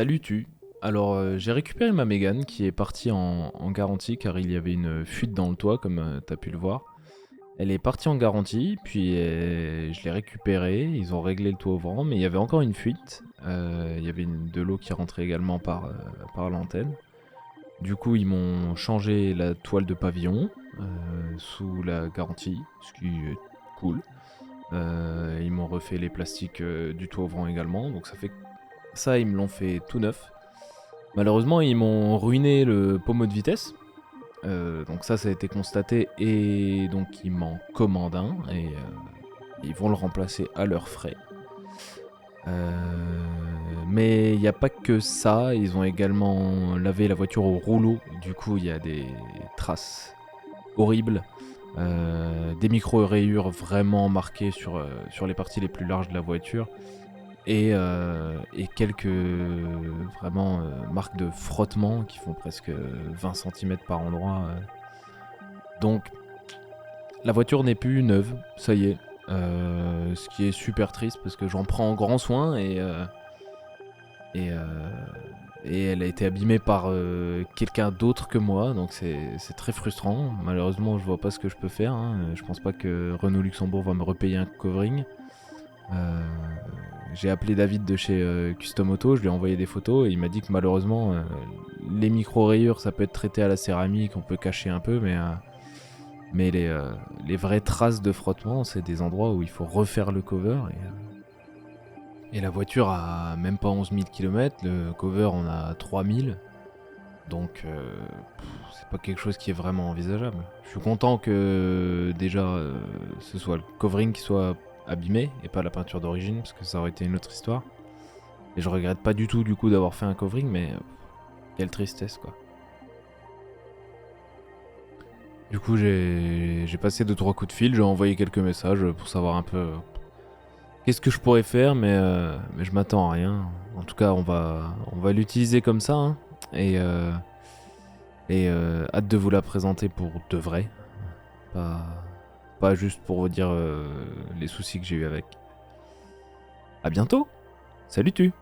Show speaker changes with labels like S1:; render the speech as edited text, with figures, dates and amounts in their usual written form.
S1: Salut tu. Alors j'ai récupéré ma Mégane qui est partie en garantie car il y avait une fuite dans le toit comme t'as pu le voir. Elle est partie en garantie, puis je l'ai récupérée, ils ont réglé le toit ouvrant, mais il y avait encore une fuite. Il y avait de l'eau qui rentrait également par l'antenne. Du coup ils m'ont changé la toile de pavillon sous la garantie, ce qui est cool. Ils m'ont refait les plastiques du toit ouvrant également, donc ça fait ça, ils me l'ont fait tout neuf. Malheureusement, ils m'ont ruiné le pommeau de vitesse. Donc ça a été constaté et donc ils m'en commandent un et ils vont le remplacer à leurs frais. Mais il n'y a pas que ça, ils ont également lavé la voiture au rouleau. Du coup, il y a des traces horribles, des micro-rayures vraiment marquées sur les parties les plus larges de la voiture. Et quelques vraiment marques de frottement qui font presque 20 cm par endroit. Donc la voiture n'est plus neuve, ça y est. Ce qui est super triste parce que j'en prends grand soin et, euh, et elle a été abîmée par quelqu'un d'autre que moi, donc c'est très frustrant. Malheureusement, je vois pas ce que je peux faire, hein. Je pense pas que Renault Luxembourg va me repayer un covering. Euh, j'ai appelé David de chez Custom Auto, je lui ai envoyé des photos et il m'a dit que malheureusement les micro-rayures ça peut être traité à la céramique, on peut cacher un peu, mais les vraies traces de frottement c'est des endroits où il faut refaire le cover et la voiture a même pas 11 000 km, le cover on a 3000, donc c'est pas quelque chose qui est vraiment envisageable. Je suis content que déjà ce soit le covering qui soit abîmé et pas la peinture d'origine parce que ça aurait été une autre histoire. Et je regrette pas du tout du coup d'avoir fait un covering, mais quelle tristesse quoi. Du coup j'ai passé 2-3 coups de fil, j'ai envoyé quelques messages pour savoir un peu qu'est-ce que je pourrais faire, mais je m'attends à rien. En tout cas on va l'utiliser comme ça, hein, et, euh, et hâte de vous la présenter pour de vrai. Pas, pas juste pour vous dire les soucis que j'ai eu avec. À bientôt. Salut tu.